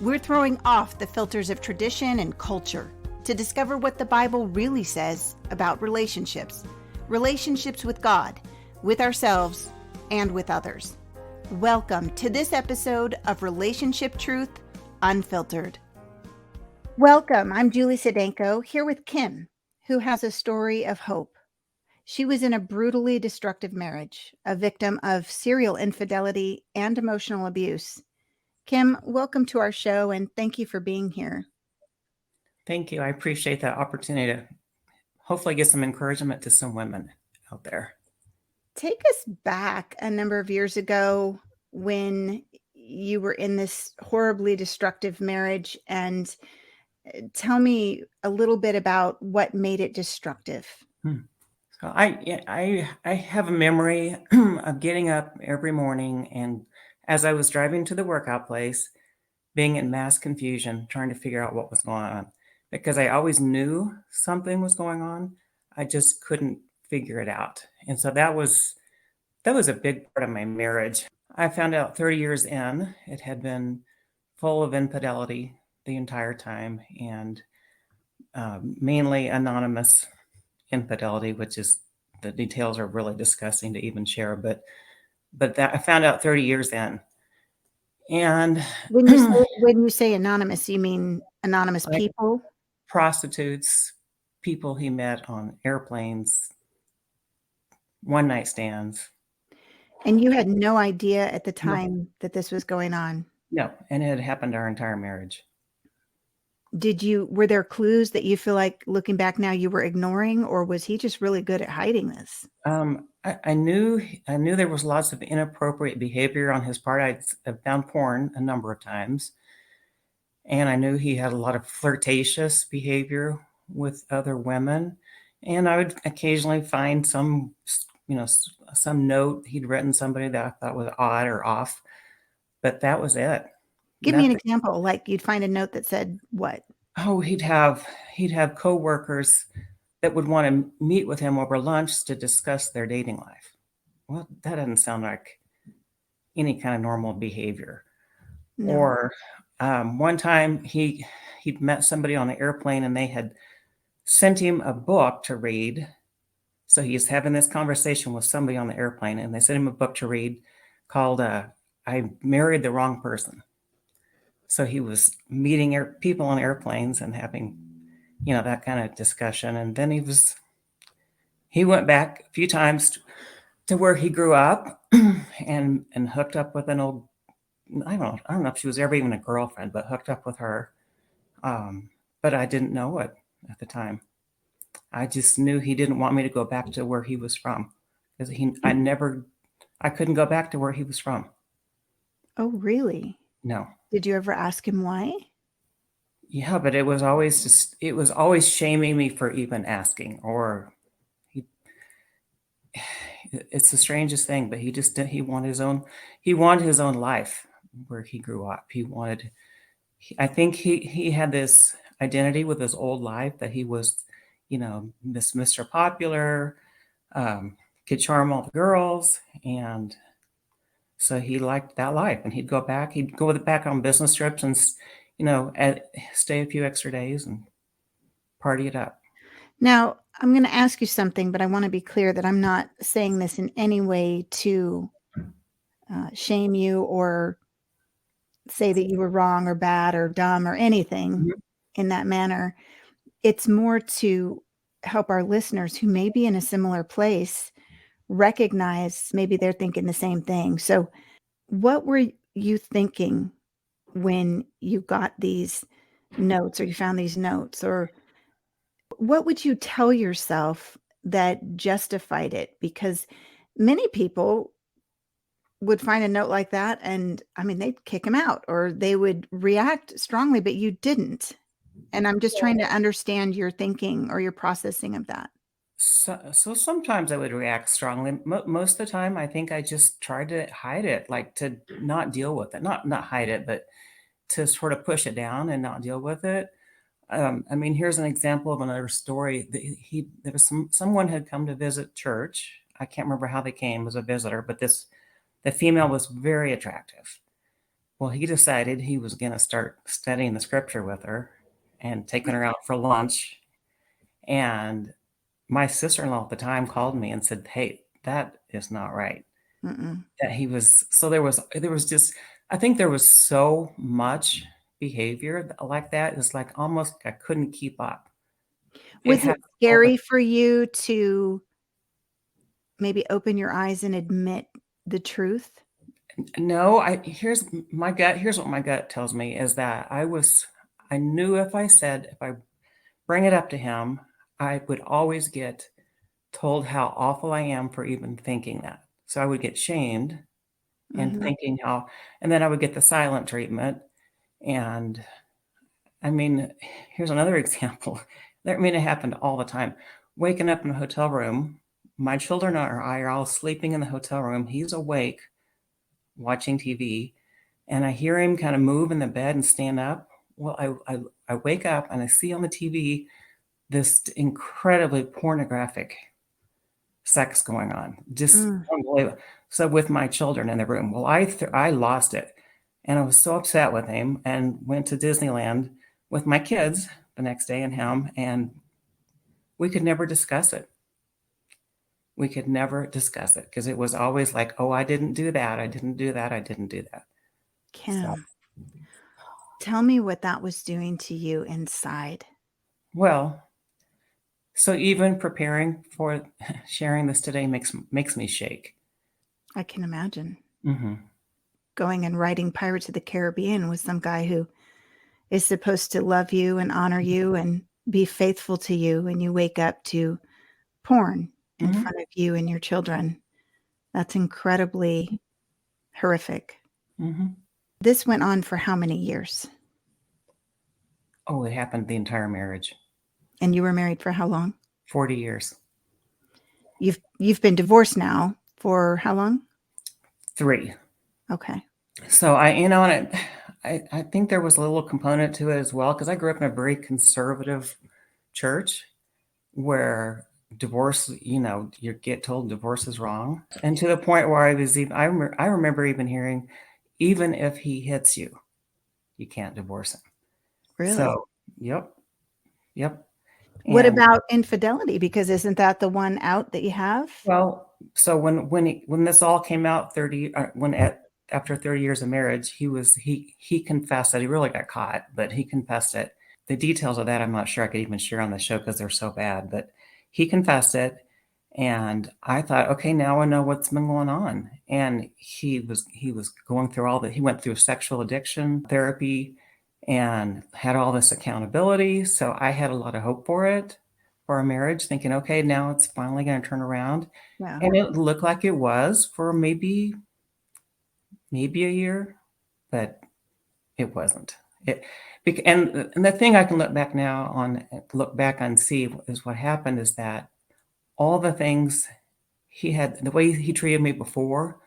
We're throwing off the filters of tradition and culture to discover what the Bible really says about relationships. Relationships with God, with ourselves, and with others. Welcome to this episode of Relationship Truth Unfiltered. Welcome, I'm Julie Sedenko, here with Kim, who has a story of hope. She was in a brutally destructive marriage, a victim of serial infidelity and emotional abuse. Kim, welcome to our show, and thank you for being here. Thank you. I appreciate that opportunity to hopefully get some encouragement to some women out there. Take us back a number of years ago when you were in this horribly destructive marriage, and tell me a little bit about what made it destructive. So I have a memory of getting up every morning, and as I was driving to the workout place, being in mass confusion, trying to figure out what was going on. Because I always knew something was going on, I just couldn't figure it out. And so that was a big part of my marriage. I found out 30 years in, it had been full of infidelity the entire time, and mainly anonymous infidelity, which is, the details are really disgusting to even share, but that I found out 30 years in. And when you say anonymous, you mean anonymous like people? prostitutes, people he met on airplanes, one night stands. And you had no idea at the No, time that this was going on? no, and it had happened our entire marriage. Were there clues that you feel like looking back now you were ignoring, or was he just really good at hiding this? I knew there was lots of inappropriate behavior on his part. I've found porn a number of times, and I knew he had a lot of flirtatious behavior with other women. And I would occasionally find some note he'd written somebody that I thought was odd or off, but that was it. Give me an Nothing. example. Like you'd find a note that said what? Oh, he'd have coworkers that would want to meet with him over lunch to discuss their dating life. Well, that doesn't sound like any kind of normal behavior. No. Or one time he'd met somebody on the airplane, and they had sent him a book to read. So he's having this conversation with somebody on the airplane, and they sent him a book to read called I Married the Wrong Person. So he was meeting people on airplanes and having, that kind of discussion. And then he went back a few times to where he grew up and hooked up with an old, I don't know if she was ever even a girlfriend, but hooked up with her. But I didn't know it at the time. I just knew he didn't want me to go back to where he was from, because I couldn't go back to where he was from. Oh, really? No. Did you ever ask him why? Yeah, but it was always shaming me for even asking, or it's the strangest thing, but he wanted his own life where he grew up. I think he had this identity with his old life that he was, Mr. Popular, could charm all the girls, and so he liked that life, and he'd go back on business trips and, stay a few extra days and party it up. Now, I'm going to ask you something, but I want to be clear that I'm not saying this in any way to shame you or say that you were wrong or bad or dumb or anything in that manner. It's more to help our listeners who may be in a similar place recognize maybe they're thinking the same thing. So what were you thinking when you got these notes, or you found these notes, or what would you tell yourself that justified it? Because many people would find a note like that and, they'd kick him out or they would react strongly, but you didn't. And I'm just trying to understand your thinking or your processing of that. So sometimes I would react strongly. Most of the time, I think I just tried to hide it, like to not deal with it, not hide it, but to sort of push it down and not deal with it. Here's an example of another story. There was someone had come to visit church. I can't remember how they came as a visitor, but the female was very attractive. Well, he decided he was going to start studying the scripture with her and taking her out for lunch. And my sister-in-law at the time called me and said, "Hey, that is not right." Mm-mm. That he was so there was just I think there was so much behavior like that. It's like almost I couldn't keep up. It Was it happened all the scary for you to maybe open your eyes and admit the truth? No, here's what my gut tells me is that I knew if I bring it up to him, I would always get told how awful I am for even thinking that. So I would get shamed and Mhm. thinking how and then I would get the silent treatment. And I mean, here's another example. It happened all the time. Waking up in a hotel room, my children or I are all sleeping in the hotel room. He's awake watching TV, and I hear him kind of move in the bed and stand up. Well, I wake up and I see on the TV this incredibly pornographic sex going on. Just Mm. unbelievable. So with my children in the room, well, I lost it, and I was so upset with him, and went to Disneyland with my kids the next day and him, and we could never discuss it. We could never discuss it because it was always like, "Oh, I didn't do that. I didn't do that. I didn't do that." So, Kim, tell me what that was doing to you inside. well, so even preparing for sharing this today makes me shake. I can imagine. Mhm. Going and writing Pirates of the Caribbean with some guy who is supposed to love you and honor you and be faithful to you, and you wake up to porn in Mhm. front of you and your children. That's incredibly horrific. Mhm. This went on for how many years? Oh, it happened the entire marriage. And you were married for how long? 40 years. You've been divorced now for how long? 3. Okay. So and I think there was a little component to it as well because I grew up in a very conservative church where divorce, you get told divorce is wrong, and to the point where I remember even hearing, even if he hits you, you can't divorce him. Really? So, yep, yep, What and about infidelity? Because isn't that the one out that you have? well, so when this all came out 30 when at after 30 years of marriage, he confessed that he really got caught, but he confessed it. The details of that I'm not sure I could even share on the show because they're so bad, but he confessed it, and I thought, okay, now I know what's been going on. And he was going through all that. He went through sexual addiction therapy and had all this accountability. So I had a lot of hope for it for our marriage, thinking, okay, now it's finally going to turn around. Yeah. And it looked like it was for maybe a year, but it wasn't. And the thing I can look back on see is what happened is that all the things the way he treated me before,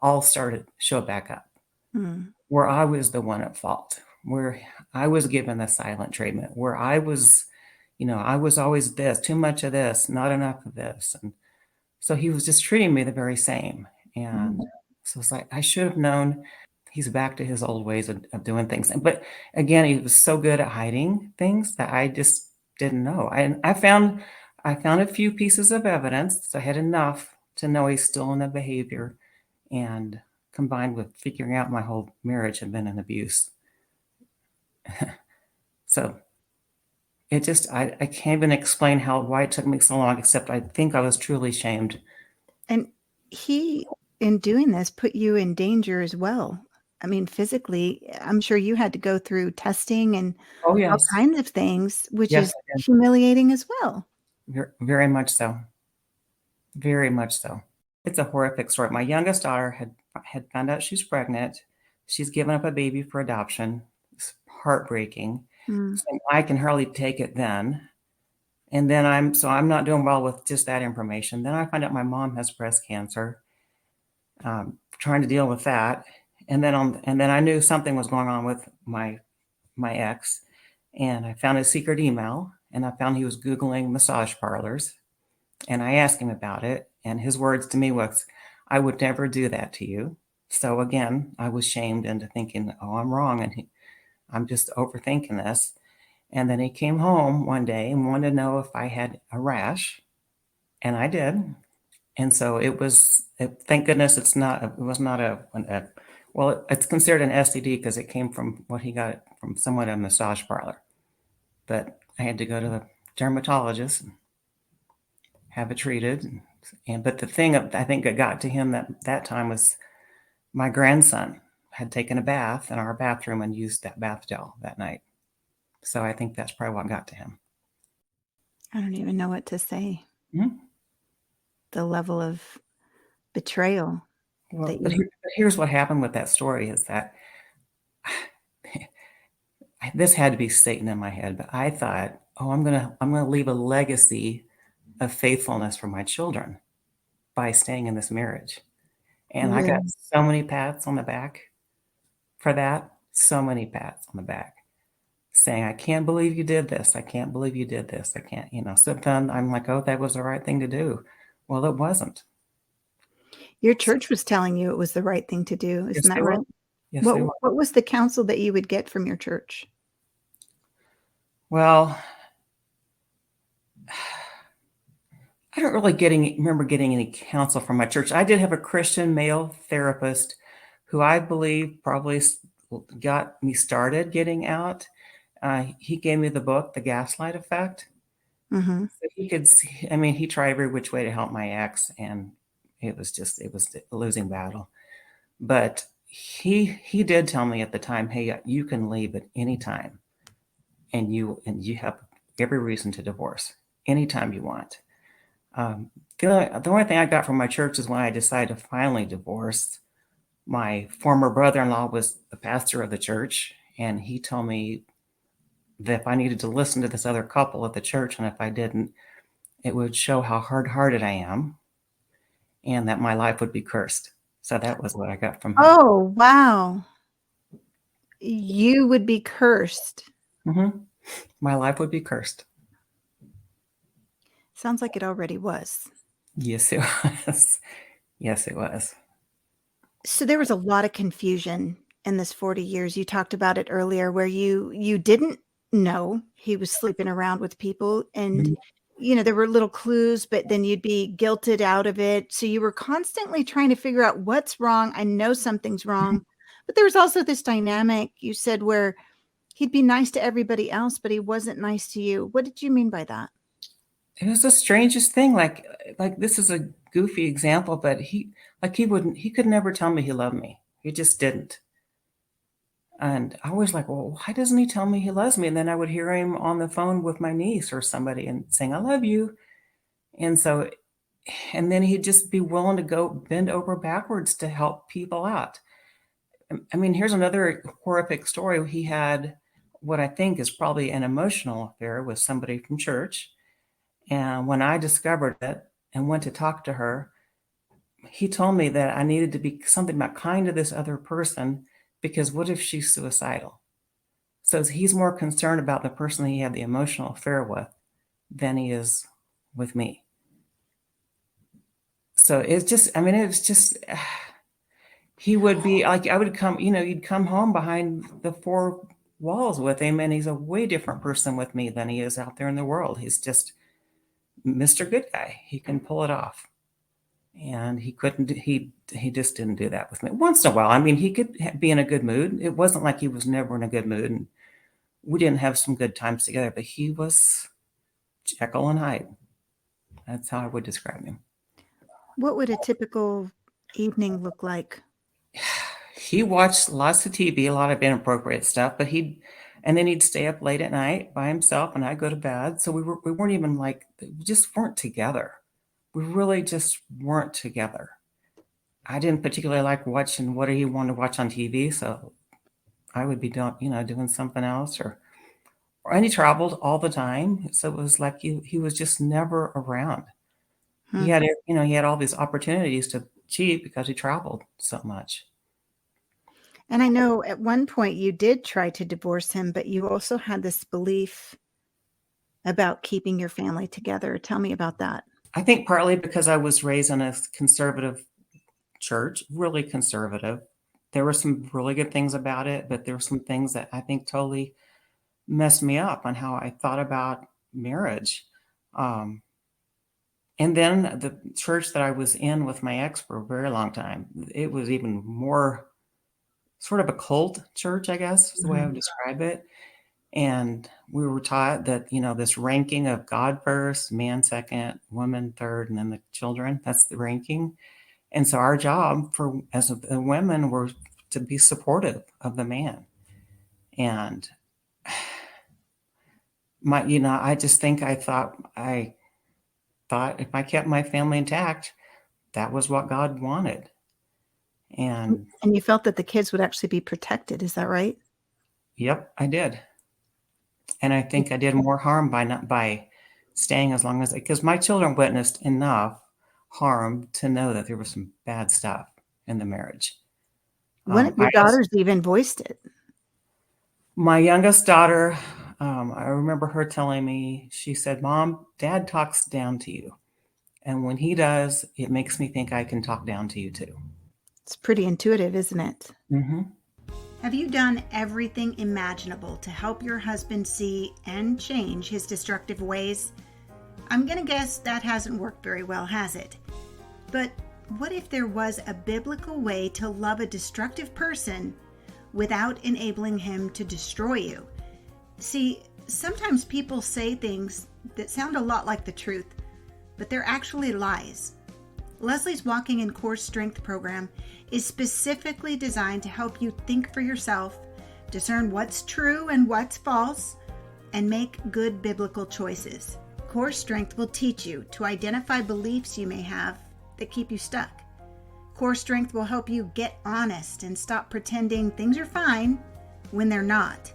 all started show back up, Mm. where I was the one at fault, where I was given the silent treatment, where I was always this, too much of this, not enough of this. And so he was just treating me the very same. And Mm. so it's like, I should have known he's back to his old ways of doing things. But again, he was so good at hiding things that I just didn't know. And I found a few pieces of evidence. So I had enough to know he's still in the behavior, and combined with figuring out my whole marriage had been an abuse. So I can't even explain why it took me so long, except I think I was truly shamed. And he, in doing this, put you in danger as well. I mean, physically, I'm sure you had to go through testing and Oh, all yes. kinds of things, which Yes, is I did. humiliating as well. Very much so. Very much so. It's a horrific story. My youngest daughter had found out she's pregnant. She's given up a baby for adoption. It's heartbreaking. Mm. So I can hardly take it then. And then I'm not doing well with just that information. Then I find out my mom has breast cancer. Trying to deal with that. And then I knew something was going on with my ex, and I found his secret email, and I found he was Googling massage parlors, and I asked him about it, and his words to me was, "I would never do that to you." So again, I was shamed into thinking, oh, I'm wrong, and I'm just overthinking this. And then he came home one day and wanted to know if I had a rash, and I did. And so it was. Thank goodness it's not. It was not well, it's considered an STD because it came from what he got from someone at a massage parlor. But I had to go to the dermatologist and have it treated. But the thing I think that got to him that time was my grandson had taken a bath in our bathroom and used that bath gel that night. So I think that's probably what got to him. I don't even know what to say. Mm-hmm. The level of betrayal. Well, but here's what happened with that story is that this had to be Satan in my head, but I thought, oh, I'm gonna leave a legacy of faithfulness for my children by staying in this marriage. And I got so many pats on the back for that, so many pats on the back saying, I can't believe you did this. I can't believe you did this. I can't, So then I'm like, oh, that was the right thing to do. Well, it wasn't. Your church was telling you it was the right thing to do. Yes, Isn't they that were. right? Yes, they were. What was the counsel that you would get from your church? Well, I don't really remember getting any counsel from my church. I did have a Christian male therapist who I believe probably got me started getting out. He gave me the book, The Gaslight Effect. Mm-hmm. So he could see, I mean, he tried every which way to help my ex, and it was a losing battle. But he did tell me at the time, hey, you can leave at any time, and you have every reason to divorce anytime you want. The only thing I got from my church is when I decided to finally divorce. My former brother-in-law was the pastor of the church, and he told me that if I needed to listen to this other couple at the church, and if I didn't, it would show how hard-hearted I am, and that my life would be cursed. So that was what I got from him. Oh, wow. You would be cursed. Mm-hmm. My life would be cursed. Sounds like it already was. Yes, it was. Yes, it was. So there was a lot of confusion in this 40 years. You talked about it earlier where you didn't know he was sleeping around with people and there were little clues, but then you'd be guilted out of it. So you were constantly trying to figure out what's wrong. I know something's wrong. But there was also this dynamic you said where he'd be nice to everybody else, but he wasn't nice to you. What did you mean by that? It was the strangest thing. Like this is a goofy example, but he could never tell me he loved me. He just didn't. And I was like, well, why doesn't he tell me he loves me? And then I would hear him on the phone with my niece or somebody and saying, I love you. And so, and then he'd just be willing to go bend over backwards to help people out. I mean, here's another horrific story. He had what I think is probably an emotional affair with somebody from church. And when I discovered it and went to talk to her, he told me that I needed to be something about kind to this other person because what if she's suicidal? So he's more concerned about the person he had the emotional affair with than he is with me. So it's just, I mean, it was just, he would be like, I would come, you'd come home behind the four walls with him, and he's a way different person with me than he is out there in the world. He's just Mr. Good Guy. He can pull it off. And he couldn't, he just didn't do that with me. Once in a while, I mean, he could be in a good mood. It wasn't like he was never in a good mood. And we didn't have some good times together, but he was Jekyll and Hyde. That's how I would describe him. What would a typical evening look like? He watched lots of TV, a lot of inappropriate stuff, but and then he'd stay up late at night by himself, and I'd go to bed. So we weren't even we just weren't together. We really just weren't together. I didn't particularly like watching what he wanted to watch on TV, so I would be doing something else, and he traveled all the time, so it was like he was just never around. He had he had all these opportunities to cheat because he traveled so much. And I know at one point you did try to divorce him, but you also had this belief about keeping your family together. Tell me about that. I think partly because I was raised in a conservative church, really conservative. There were some really good things about it, but there were some things that I think totally messed me up on how I thought about marriage. Um, and then the church that I was in with my ex for a very long time, it was even more sort of a cult church, I guess is the way I would describe it. And we were taught that, this ranking of God first, man second, woman third, and then the children, that's the ranking. And so our job as the women were to be supportive of the man. And I just think I thought if I kept my family intact, that was what God wanted. And And you felt that the kids would actually be protected, is that right? yep, I did. And I think I did more harm by staying as long as, because my children witnessed enough harm to know that there was some bad stuff in the marriage. One of your I also, daughters even voiced it. my youngest daughter, I remember her telling me, she said, "Mom, Dad talks down to you. And when he does, it makes me think I can talk down to you too." It's pretty intuitive, isn't it? Mm-hmm. Have you done everything imaginable to help your husband see and change his destructive ways? I'm going to guess that hasn't worked very well, has it? But what if there was a biblical way to love a destructive person without enabling him to destroy you? See, sometimes people say things that sound a lot like the truth, but they're actually lies. Leslie's Walking in Core Strength program is specifically designed to help you think for yourself, discern what's true and what's false, and make good biblical choices. Core Strength will teach you to identify beliefs you may have that keep you stuck. Core Strength will help you get honest and stop pretending things are fine when they're not.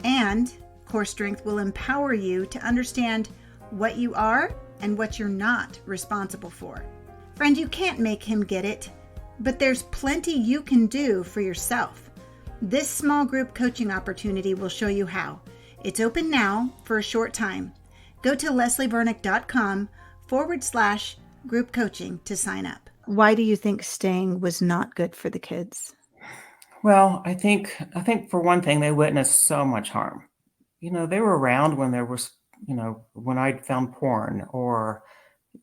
And Core Strength will empower you to understand what you are and what you're not responsible for. Friend, you can't make him get it, but there's plenty you can do for yourself. This small group coaching opportunity will show you how. It's open now for a short time. Go to leslievernick.com/group coaching to sign up. Why do you think staying was not good for the kids? Well, I think for one thing, they witnessed so much harm. They were around when there was, when I found porn, or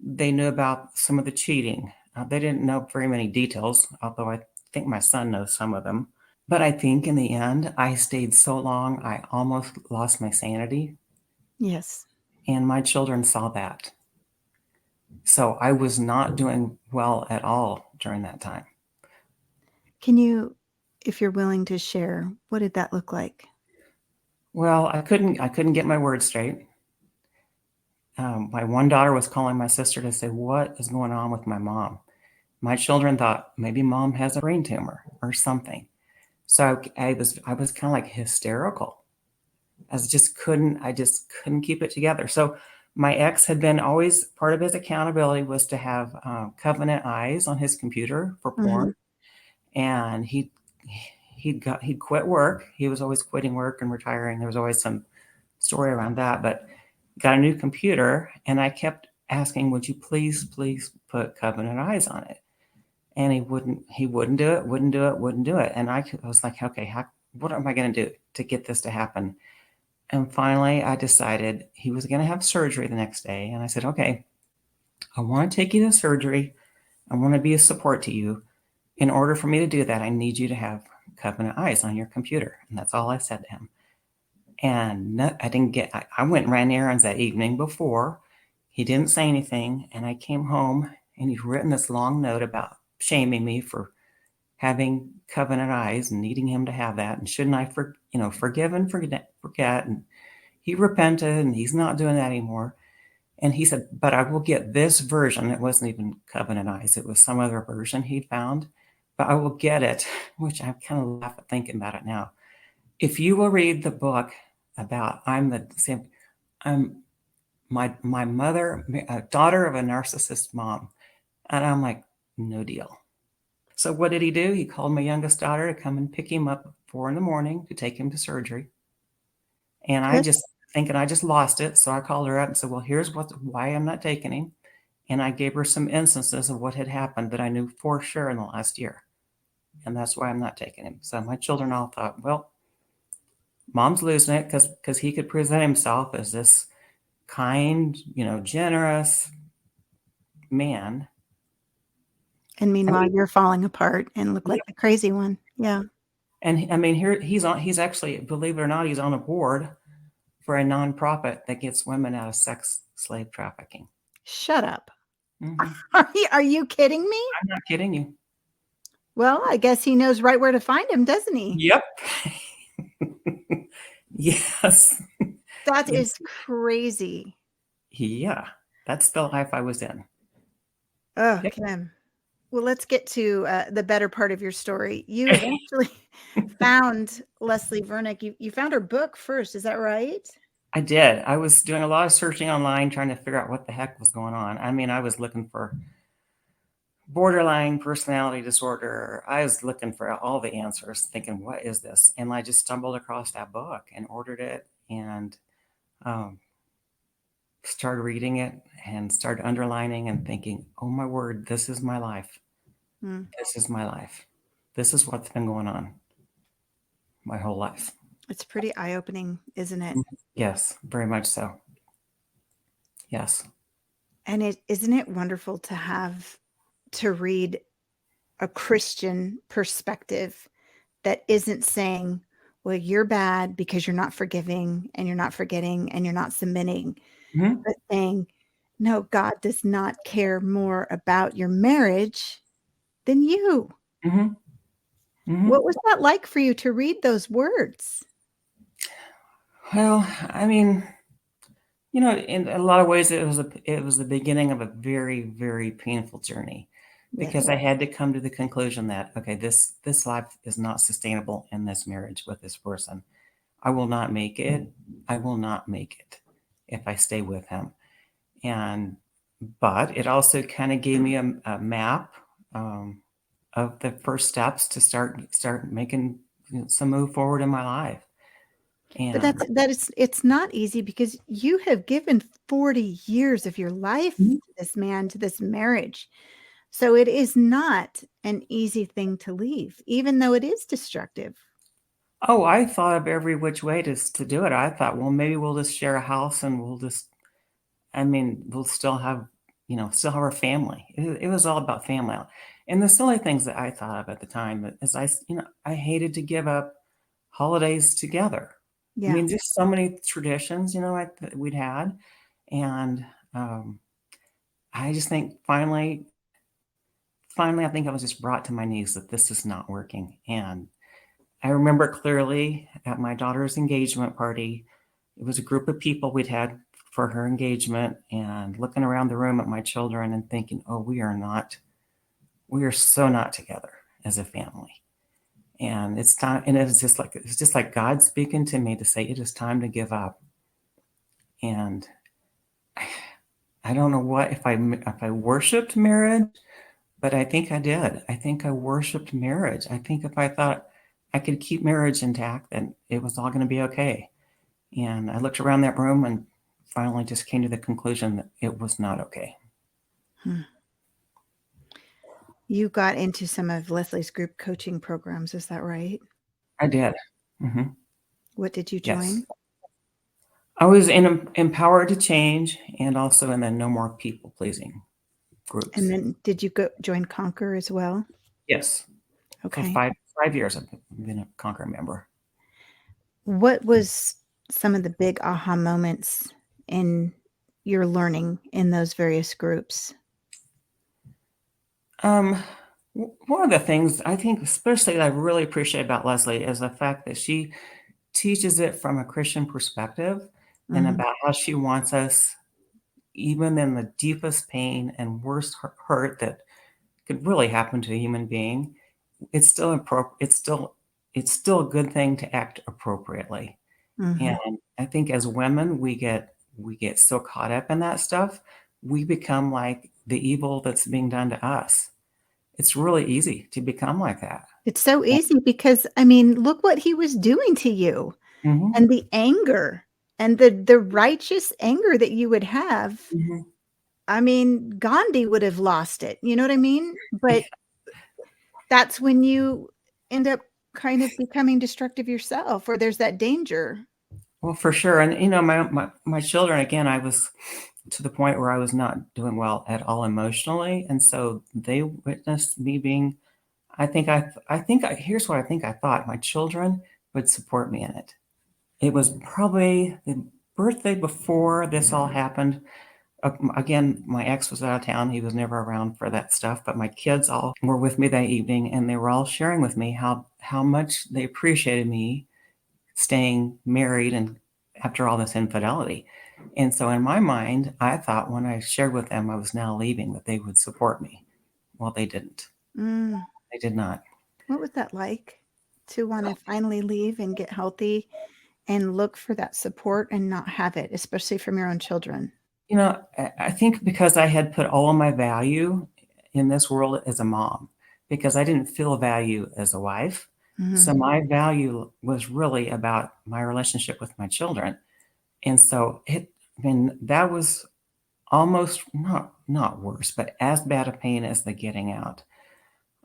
they knew about some of the cheating. They didn't know very many details, although I think my son knows some of them. But I think in the end, I stayed so long, I almost lost my sanity. Yes. And my children saw that. So I was not doing well at all during that time. Can you, if you're willing to share, what did that look like? Well, I couldn't get my words straight. My one daughter was calling my sister to say, "What is going on with my mom?" My children thought maybe mom has a brain tumor or something. So I was kind of like hysterical. I just couldn't keep it together. So my ex had been always part of his accountability was to have covenant eyes on his computer for porn, and he'd quit work. He was always quitting work and retiring. There was always some story around that, but got a new computer, and I kept asking, "Would you please put covenant eyes on it?" And he wouldn't do it, wouldn't do it. And I was like, "Okay, what am I going to do to get this to happen?" And finally, I decided he was going to have surgery the next day. And I said, "Okay, I want to take you to surgery. I want to be a support to you. In order for me to do that, I need you to have covenant eyes on your computer." And that's all I said to him. And no, I went and ran errands that evening before. He didn't say anything. And I came home, and he'd written this long note about shaming me for having covenant eyes and needing him to have that. And shouldn't I forgive and forget. And he repented, and he's not doing that anymore. And he said, "But I will get this version." It wasn't even covenant eyes. It was some other version he'd found. "But I will get it," which I kind of laugh at thinking about it now. "If you will read the book about I'm my mother, a daughter of a narcissist mom." And I'm like, no deal. So what did he do? He called my youngest daughter to come and pick him up at 4 a.m. to take him to surgery. And I Good. just thinking I just lost it. So I called her up and said, "Well, here's why I'm not taking him." And I gave her some instances of what had happened that I knew for sure in the last year. And that's why I'm not taking him. So my children all thought, well, mom's losing it because he could present himself as this kind, generous man. And I meanwhile, mean, you're falling apart and look like yeah. the crazy one. Yeah. And I mean, here he's actually, believe it or not, he's on a board for a nonprofit that gets women out of sex slave trafficking. Shut up. Hmm. Are you kidding me? I'm not kidding you. Well, I guess he knows right where to find him, doesn't he? Yep. Yes. That Yes. is crazy. Yeah. That's the life I was in. Oh, Yep. Kim. Well, let's get to the better part of your story. You eventually found Leslie Vernick. You found her book first. Is that right? I did. I was doing a lot of searching online trying to figure out what the heck was going on. I mean, I was looking for borderline personality disorder. I was looking for all the answers, thinking, what is this? And I just stumbled across that book and ordered it and um, started reading it and started underlining and thinking, oh my word, this is my life. Hmm. This is my life. This is what's been going on my whole life. It's pretty eye-opening, isn't it? Yes, very much so. Yes. And isn't it wonderful to read a Christian perspective that isn't saying, well, you're bad because you're not forgiving and you're not forgetting and you're not submitting, Mm-hmm. but saying, no, God does not care more about your marriage than you. Mm-hmm. Mm-hmm. What was that like for you to read those words? Well, I mean, in a lot of ways, it was the beginning of a very, very painful journey Yes. because I had to come to the conclusion that, okay, this life is not sustainable in this marriage with this person. I will not make it. I will not make it if I stay with him. But it also kind of gave me a map of the first steps to start making some move forward in my life. But And it's not easy because you have given 40 years of your life Mhm. to this man, to this marriage. So it is not an easy thing to leave, even though it is destructive. Oh, I thought of every which way to do it. I thought, well, maybe we'll just share a house and I mean, we'll still have our family. It was all about family. And the silly things that I thought of at the time is I hated to give up holidays together. I Yeah. mean, just so many traditions, that we'd had. And I just think finally, I think I was just brought to my knees that this is not working. And I remember clearly at my daughter's engagement party, it was a group of people we'd had for her engagement and looking around the room at my children and thinking, oh, we are so not together as a family. And it's time. And it's just like God speaking to me to say, it is time to give up. And I don't know if I worshiped marriage, but I think I did. I think I worshiped marriage. I think if I thought I could keep marriage intact, then it was all going to be okay. And I looked around that room and finally just came to the conclusion that it was not okay. Hmm. You got into some of Leslie's group coaching programs, is that right? I did. Hmm. What did you Yes. join? I was in Empowered to Change and also in the No More People Pleasing And groups. then did you go join Conquer as well? Yes. For Okay. five years, I've been a Conquer member. What was some of the big aha moments in your learning in those various groups? Um, One of the things I think, especially that I really appreciate about Leslie, is the fact that she teaches it from a Christian perspective and Mhm. about how she wants us, even in the deepest pain and worst hurt that could really happen to a human being, it's still it's still a good thing to act appropriately. And Mhm. I think as women, we get so caught up in that stuff, we become like the evil that's being done to us. It's really easy to become like that. It's so easy because, I mean, look what he was doing to you Mhm, and the anger and the righteous anger that you would have. mhm. I mean, Gandhi would have lost it. You know what I mean? But that's when you end up kind of becoming destructive yourself, or there's that danger. Well, for sure. And my children, again, I was to the point where I was not doing well at all emotionally, and so they witnessed me being. Here's what I think I thought: my children would support me in it. It was probably the birthday before this all happened. Again, my ex was out of town. He was never around for that stuff, but my kids all were with me that evening, and they were all sharing with me how much they appreciated me staying married and after all this infidelity. And so in my mind, I thought when I shared with them I was now leaving that they would support me. Well, they didn't. Mm. They did not. What was that like to want to finally leave and get healthy and look for that support and not have it, especially from your own children? I think because I had put all of my value in this world as a mom, because I didn't feel value as a wife. So Mm-hmm. my value was really about my relationship with my children. And so that was almost not worse, but as bad a pain as the getting out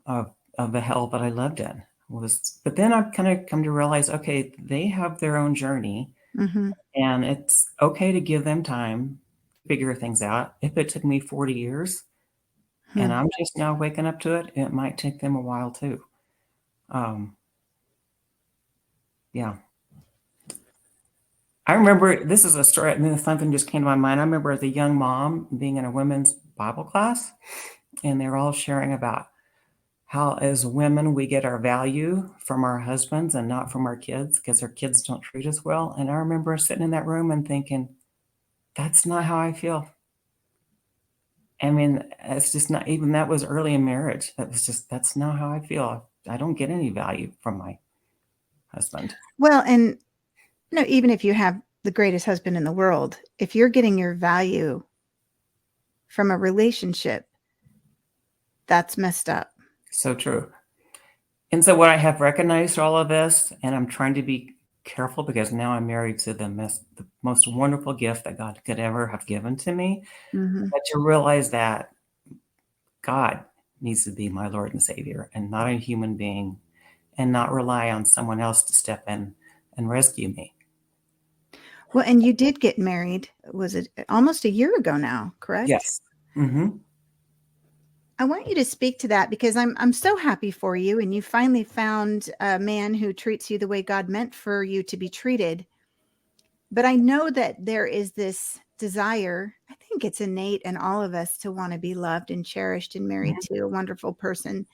of the hell that I lived in was. But then I've kind of come to realize, okay, they have their own journey, Mm-hmm. and it's okay to give them time to figure things out. If it took me 40 years and Hmm. I'm just now waking up to it, it might take them a while too. Um, yeah. I remember, this is a story, I mean, something just came to my mind. I remember as a young mom being in a women's Bible class, and they're all sharing about how as women we get our value from our husbands and not from our kids because our kids don't treat us well. And I remember sitting in that room and thinking, that's not how I feel. I mean, it's just not, even that was early in marriage. That's not how I feel. I don't get any value from my husband. Well, and even if you have the greatest husband in the world, if you're getting your value from a relationship, that's messed up. So true. And so what I have recognized all of this, and I'm trying to be careful because now I'm married to the most wonderful gift that God could ever have given to me. Mm-hmm. But to realize that God needs to be my Lord and Savior and not a human being, and not rely on someone else to step in and rescue me. Well, and you did get married. Was it almost a year ago now, correct? Yes. Mm-hmm. I want you to speak to that because I'm so happy for you, and you finally found a man who treats you the way God meant for you to be treated. But I know that there is this desire, I think it's innate in all of us, to want to be loved and cherished and married to a wonderful person.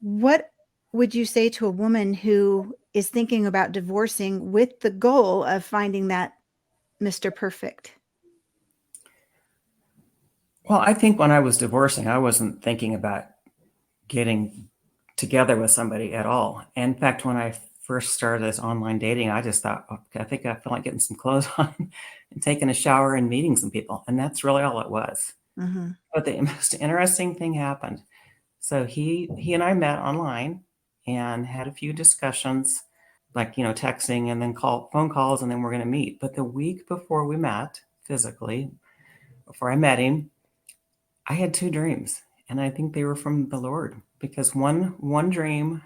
What would you say to a woman who is thinking about divorcing with the goal of finding that Mr. Perfect? Well, I think when I was divorcing, I wasn't thinking about getting together with somebody at all. In fact, when I first started this online dating, I just thought, okay, I think I feel like getting some clothes on and taking a shower and meeting some people. And that's really all it was. Mm-hmm. But the most interesting thing happened. So he and I met online and had a few discussions, like, texting and then phone calls, and then we're going to meet. But the week before we met physically, before I met him, I had two dreams, and I think they were from the Lord, because one dream,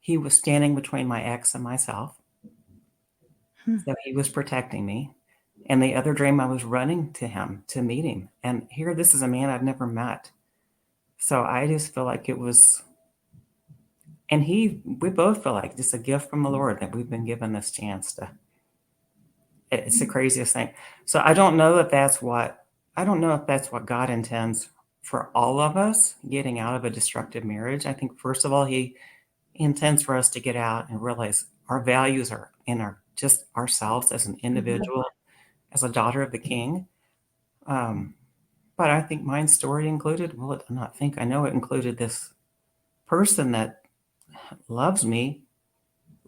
he was standing between my ex and myself. Hmm. So he was protecting me. And the other dream, I was running to him to meet him. And here, this is a man I've never met. So I just feel like it was, and we both feel like just a gift from the Lord that we've been given this chance to. It's the craziest thing. So I don't know if that's what God intends for all of us getting out of a destructive marriage. I think first of all, he intends for us to get out and realize our values are in just ourselves as an individual, as a daughter of the King. But I think my story included, well, I know it included this person that loves me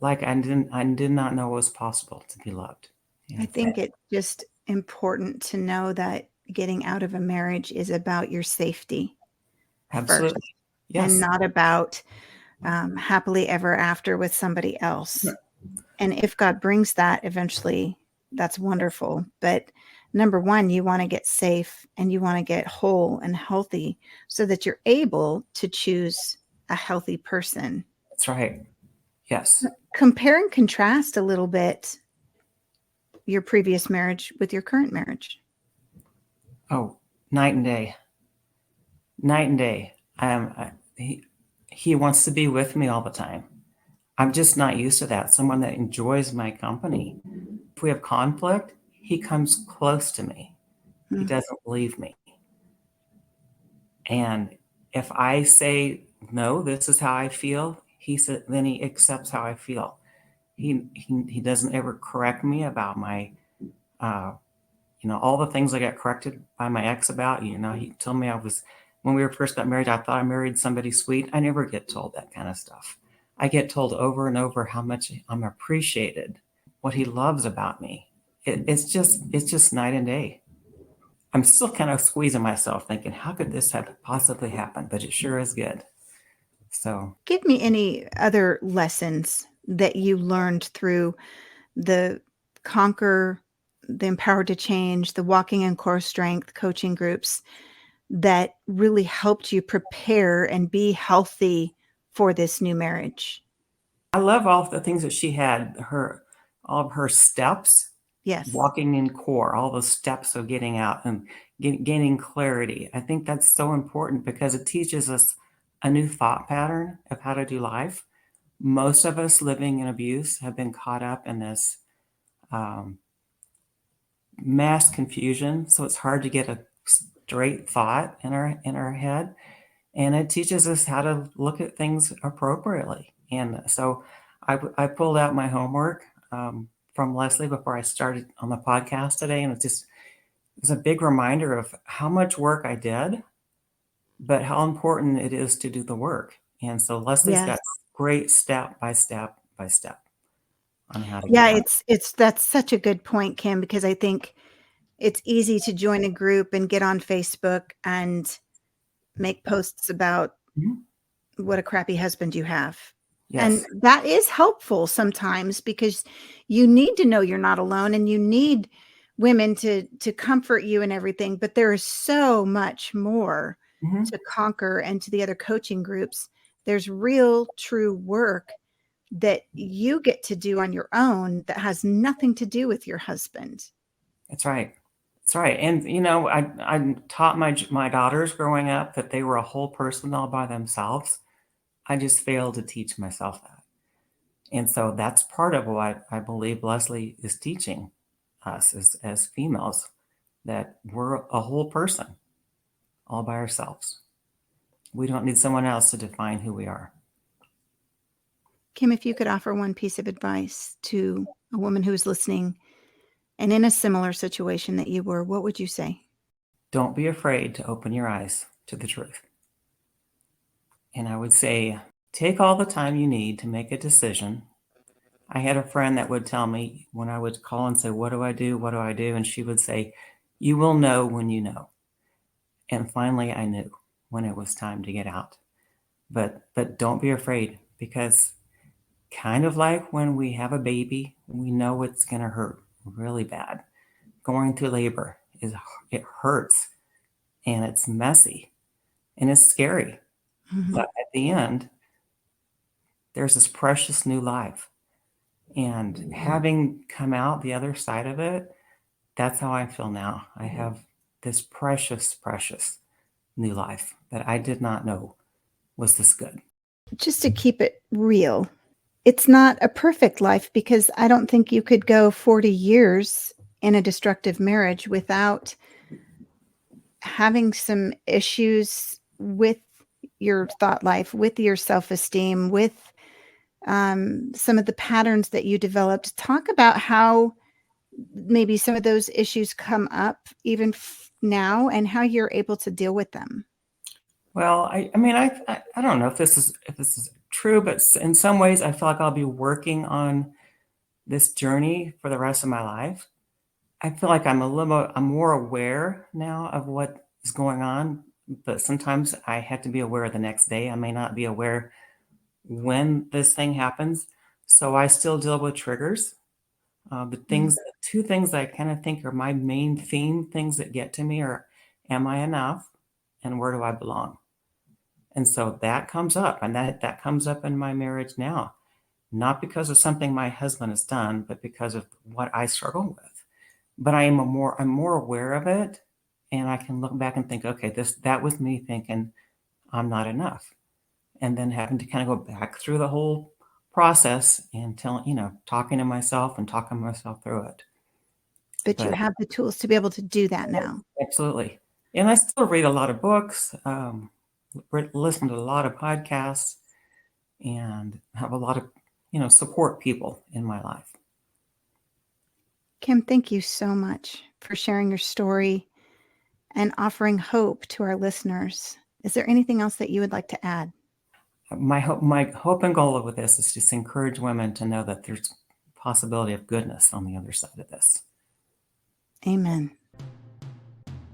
like I did not know it was possible to be loved. I And think it's just important to know that getting out of a marriage is about your safety first absolutely, and yes, not about happily ever after with somebody else. And if God brings that eventually, that's wonderful. But number one, you want to get safe and you want to get whole and healthy so that you're able to choose a healthy person. That's right. Yes. Compare and contrast a little bit your previous marriage with your current marriage. Oh, night and day. Night and day. He wants to be with me all the time. I'm just not used to that. Someone that enjoys my company. If we have conflict, he comes close to me. He doesn't leave me. And if I say, no, this is how I feel, then he accepts how I feel. He doesn't ever correct me about my, all the things I got corrected by my ex about. He told me when we first got married, I thought I married somebody sweet. I never get told that kind of stuff. I get told over and over how much I'm appreciated, what he loves about me. It's just night and day. I'm still kind of squeezing myself thinking, how could this have possibly happened? But it sure is good. So give me any other lessons that you learned through the Conquer, the Empowered to Change, the Walking in Core Strength coaching groups that really helped you prepare and be healthy for this new marriage. I love all of the things that she had, all of her steps. Yes. Walking in core, all the steps of getting out and gaining clarity. I think that's so important because it teaches us a new thought pattern of how to do life. Most of us living in abuse have been caught up in this mass confusion, so it's hard to get a straight thought in our head. And it teaches us how to look at things appropriately. And so I pulled out my homework from Leslie before I started on the podcast today. And it's a big reminder of how much work I did, but how important it is to do the work. And so Leslie's got great step by step on how to get out. That's such a good point, Kim, because I think it's easy to join a group and get on Facebook and make posts about what a crappy husband you have. Yes. And that is helpful sometimes because you need to know you're not alone and you need women to comfort you and everything. But there is so much more to Conquer and to the other coaching groups. There's real, true work that you get to do on your own that has nothing to do with your husband. That's right. That's right. And, I taught my daughters growing up that they were a whole person all by themselves. I just failed to teach myself that. And so that's part of what I believe Leslie is teaching us as females, that we're a whole person all by ourselves. We don't need someone else to define who we are. Kim, if you could offer one piece of advice to a woman who is listening and in a similar situation that you were, what would you say? Don't be afraid to open your eyes to the truth. And I would say, take all the time you need to make a decision. I had a friend that would tell me when I would call and say, what do I do? What do I do? And she would say, you will know when you know. And finally, I knew when it was time to get out. But don't be afraid, because kind of like when we have a baby, we know it's going to hurt really bad. Going through labor, it hurts and it's messy and it's scary. But at the end, there's this precious new life. And having come out the other side of it, that's how I feel now. I have this precious, precious new life that I did not know was this good. Just to keep it real, it's not a perfect life because I don't think you could go 40 years in a destructive marriage without having some issues with your thought life, with your self-esteem, with some of the patterns that you developed. Talk about how maybe some of those issues come up even now and how you're able to deal with them. Well, I don't know if this is true, but in some ways I feel like I'll be working on this journey for the rest of my life. I feel like I'm more aware now of what is going on, but sometimes I have to be aware the next day. I may not be aware when this thing happens. So I still deal with triggers. The two things that I kind of think are my main theme, things that get to me are, am I enough? And where do I belong? And so that comes up, and that comes up in my marriage now, not because of something my husband has done, but because of what I struggle with. But I'm more aware of it, and I can look back and think, okay, that was me thinking I'm not enough, and then having to kind of go back through the whole process and talking to myself and talking myself through it. But you But have the tools to be able to do that now. absolutely, and I still read a lot of books, listen to a lot of podcasts, and have a lot of support people in my life. Kim, thank you so much for sharing your story and offering hope to our listeners. Is there anything else that you would like to add? My hope and goal with this is just encourage women to know that there's possibility of goodness on the other side of this. Amen.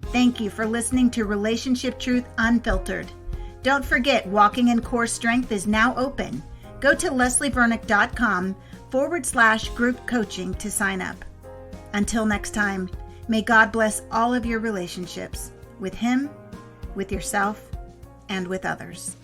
Thank you for listening to Relationship Truth Unfiltered. Don't forget, Walking in Core Strength is now open. Go to leslievernick.com/group coaching to sign up. Until next time, may God bless all of your relationships with Him, with yourself, and with others.